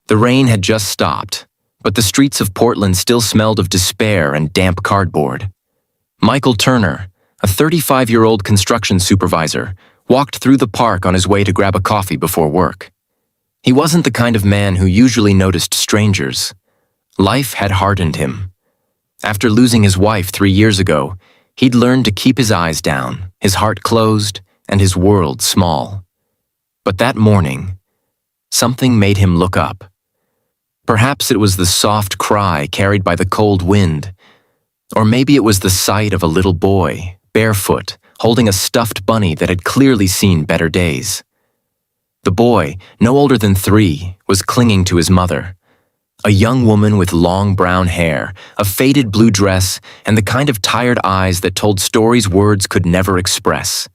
The rain had just stopped, but the streets of Portland still smelled of despair and damp cardboard. Michael Turner, a 35-year-old construction supervisor, walked through the park on his way to grab a coffee before work. He wasn't the kind of man who usually noticed strangers. Life had hardened him. After losing his wife 3 years ago, he'd learned to keep his eyes down, his heart closed, and his world small. But that morning, something made him look up. Perhaps it was the soft cry carried by the cold wind, or maybe it was the sight of a little boy, barefoot, holding a stuffed bunny that had clearly seen better days. The boy, no older than 3, was clinging to his mother. A young woman with long brown hair, a faded blue dress, and the kind of tired eyes that told stories words could never express.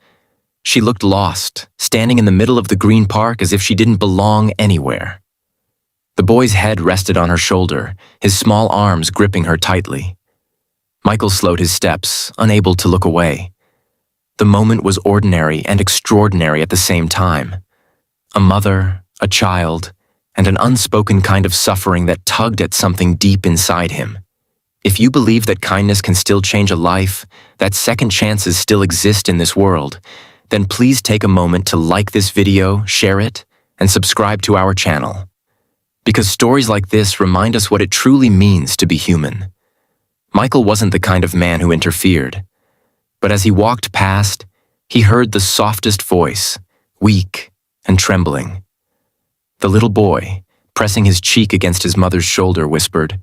She looked lost, standing in the middle of the green park as if she didn't belong anywhere. The boy's head rested on her shoulder, his small arms gripping her tightly. Michael slowed his steps, unable to look away. The moment was ordinary and extraordinary at the same time. A mother, a child, and an unspoken kind of suffering that tugged at something deep inside him. If you believe that kindness can still change a life, that second chances still exist in this world, then please take a moment to like this video, share it, and subscribe to our channel. Because stories like this remind us what it truly means to be human. Michael wasn't the kind of man who interfered, but as he walked past, he heard the softest voice, weak and trembling. The little boy, pressing his cheek against his mother's shoulder, whispered,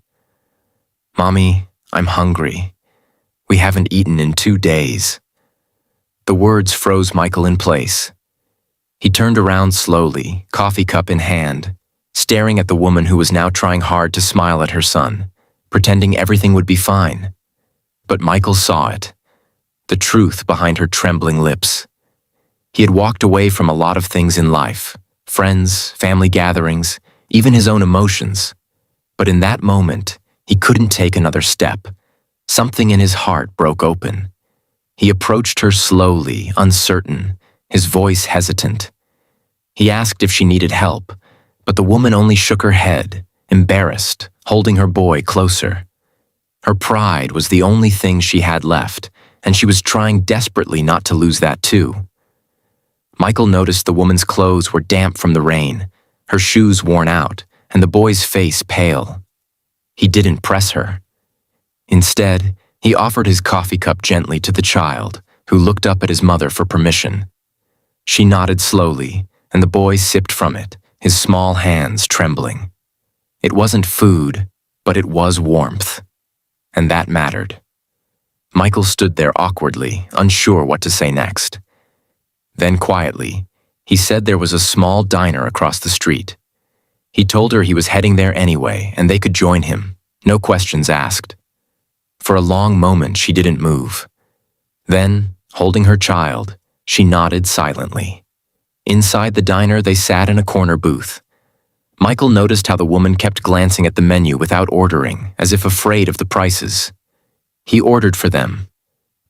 "Mommy, I'm hungry. We haven't eaten in 2 days." The words froze Michael in place. He turned around slowly, coffee cup in hand, staring at the woman who was now trying hard to smile at her son, pretending everything would be fine. But Michael saw it, the truth behind her trembling lips. He had walked away from a lot of things in life, friends, family gatherings, even his own emotions. But in that moment, he couldn't take another step. Something in his heart broke open. He approached her slowly, uncertain, his voice hesitant. He asked if she needed help, but the woman only shook her head, embarrassed, holding her boy closer. Her pride was the only thing she had left, and she was trying desperately not to lose that too. Michael noticed the woman's clothes were damp from the rain, her shoes worn out, and the boy's face pale. He didn't press her. Instead, he offered his coffee cup gently to the child, who looked up at his mother for permission. She nodded slowly, and the boy sipped from it, his small hands trembling. It wasn't food, but it was warmth. And that mattered. Michael stood there awkwardly, unsure what to say next. Then quietly, he said there was a small diner across the street. He told her he was heading there anyway, and they could join him, no questions asked. For a long moment, she didn't move. Then, holding her child, she nodded silently. Inside the diner, they sat in a corner booth. Michael noticed how the woman kept glancing at the menu without ordering, as if afraid of the prices. He ordered for them: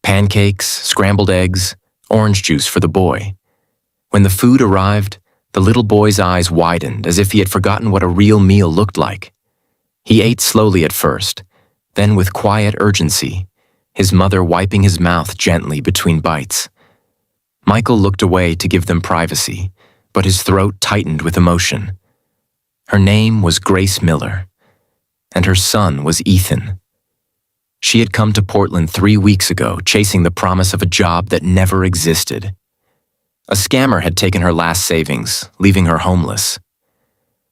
pancakes, scrambled eggs, orange juice for the boy. When the food arrived, the little boy's eyes widened as if he had forgotten what a real meal looked like. He ate slowly at first, then with quiet urgency, his mother wiping his mouth gently between bites. Michael looked away to give them privacy, but his throat tightened with emotion. Her name was Grace Miller, and her son was Ethan. She had come to Portland 3 weeks ago, chasing the promise of a job that never existed. A scammer had taken her last savings, leaving her homeless.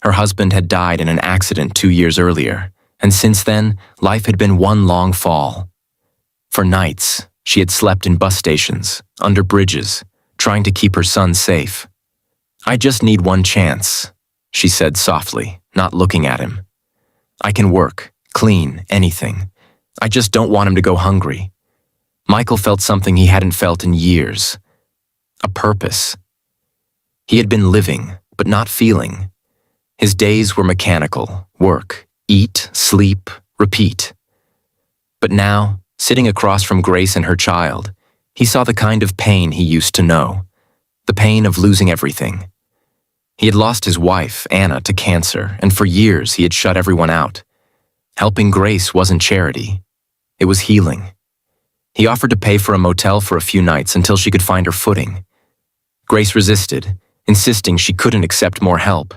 Her husband had died in an accident 2 years earlier, and since then, life had been one long fall. For nights, she had slept in bus stations, under bridges, trying to keep her son safe. "I just need one chance," she said softly, not looking at him. "I can work, clean, anything. I just don't want him to go hungry." Michael felt something he hadn't felt in years. A purpose. He had been living, but not feeling. His days were mechanical: work, eat, sleep, repeat. But now, sitting across from Grace and her child, he saw the kind of pain he used to know, the pain of losing everything. He had lost his wife, Anna, to cancer, and for years he had shut everyone out. Helping Grace wasn't charity. It was healing. He offered to pay for a motel for a few nights until she could find her footing. Grace resisted, insisting she couldn't accept more help.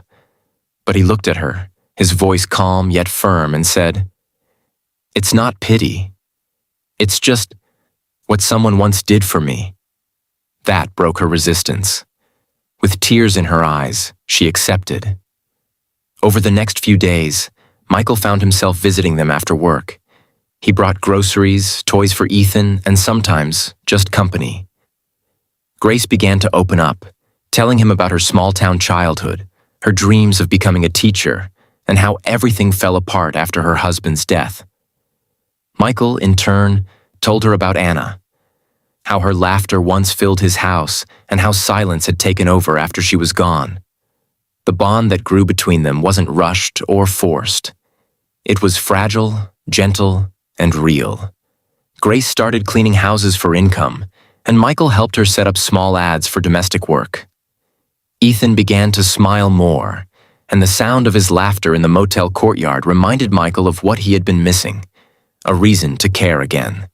But he looked at her, his voice calm yet firm, and said, "It's not pity. It's just what someone once did for me." That broke her resistance. With tears in her eyes, she accepted. Over the next few days, Michael found himself visiting them after work. He brought groceries, toys for Ethan, and sometimes just company. Grace began to open up, telling him about her small-town childhood, her dreams of becoming a teacher, and how everything fell apart after her husband's death. Michael, in turn, told her about Anna, how her laughter once filled his house and how silence had taken over after she was gone. The bond that grew between them wasn't rushed or forced. It was fragile, gentle, and real. Grace started cleaning houses for income, and Michael helped her set up small ads for domestic work. Ethan began to smile more, and the sound of his laughter in the motel courtyard reminded Michael of what he had been missing, a reason to care again.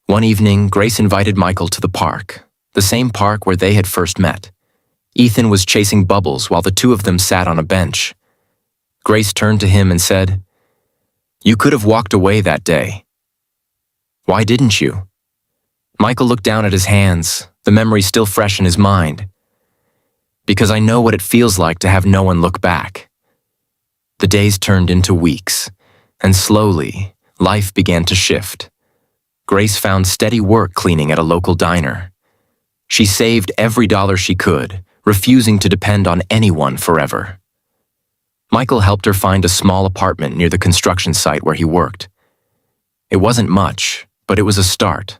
One evening, Grace invited Michael to the park, the same park where they had first met. Ethan was chasing bubbles while the two of them sat on a bench. Grace turned to him and said, "You could have walked away that day. Why didn't you?" Michael looked down at his hands, the memory still fresh in his mind. "Because I know what it feels like to have no one look back." The days turned into weeks, and slowly, life began to shift. Grace found steady work cleaning at a local diner. She saved every dollar she could, refusing to depend on anyone forever. Michael helped her find a small apartment near the construction site where he worked. It wasn't much, but it was a start,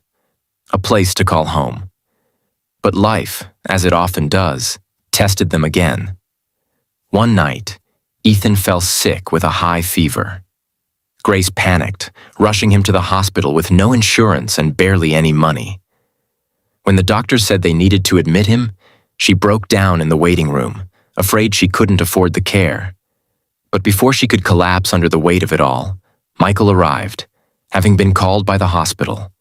a place to call home. But life, as it often does, tested them again. One night, Ethan fell sick with a high fever. Grace panicked, rushing him to the hospital with no insurance and barely any money. When the doctor said they needed to admit him, she broke down in the waiting room, afraid she couldn't afford the care. But before she could collapse under the weight of it all, Michael arrived, having been called by the hospital.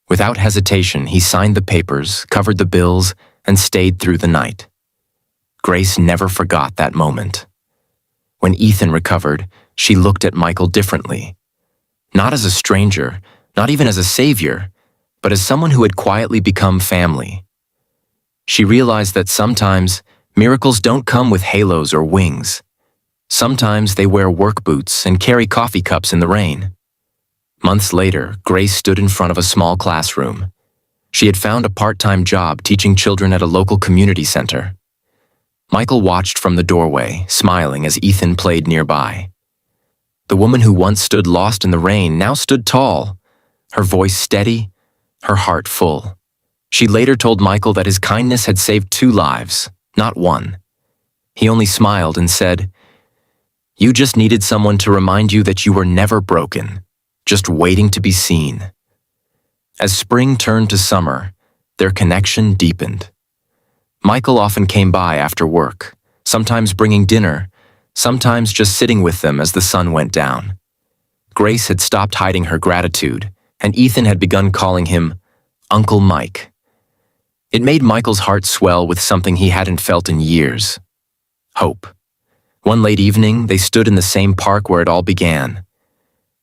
Without hesitation, he signed the papers, covered the bills, and stayed through the night. Grace never forgot that moment. When Ethan recovered, she looked at Michael differently. Not as a stranger, not even as a savior, but as someone who had quietly become family. She realized that sometimes miracles don't come with halos or wings. Sometimes they wear work boots and carry coffee cups in the rain. Months later, Grace stood in front of a small classroom. She had found a part-time job teaching children at a local community center. Michael watched from the doorway, smiling as Ethan played nearby. The woman who once stood lost in the rain now stood tall, her voice steady, her heart full. She later told Michael that his kindness had saved 2 lives, not 1. He only smiled and said, "You just needed someone to remind you that you were never broken, just waiting to be seen." As spring turned to summer, their connection deepened. Michael often came by after work, sometimes bringing dinner, sometimes just sitting with them as the sun went down. Grace had stopped hiding her gratitude, and Ethan had begun calling him Uncle Mike. It made Michael's heart swell with something he hadn't felt in years: hope. One late evening, they stood in the same park where it all began.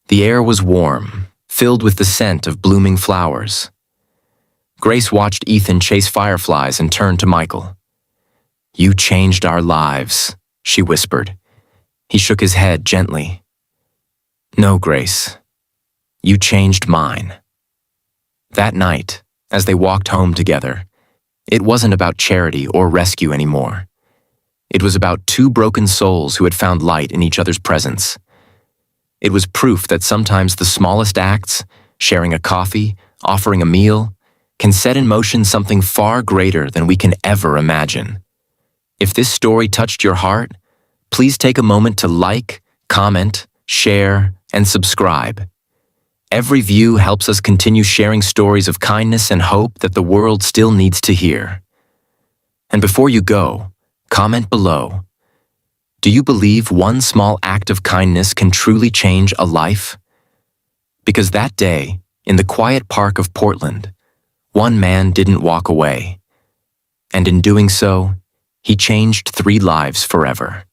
The air was warm, filled with the scent of blooming flowers. Grace watched Ethan chase fireflies and turned to Michael. "You changed our lives," she whispered. He shook his head gently. "No, Grace. You changed mine." That night, as they walked home together, it wasn't about charity or rescue anymore. It was about 2 broken souls who had found light in each other's presence. It was proof that sometimes the smallest acts, sharing a coffee, offering a meal, can set in motion something far greater than we can ever imagine. If this story touched your heart, please take a moment to like, comment, share, and subscribe. Every view helps us continue sharing stories of kindness and hope that the world still needs to hear. And before you go, Comment below. Do you believe one small act of kindness can truly change a life? Because that day, in the quiet park of Portland, one man didn't walk away. And in doing so, he changed 3 lives forever.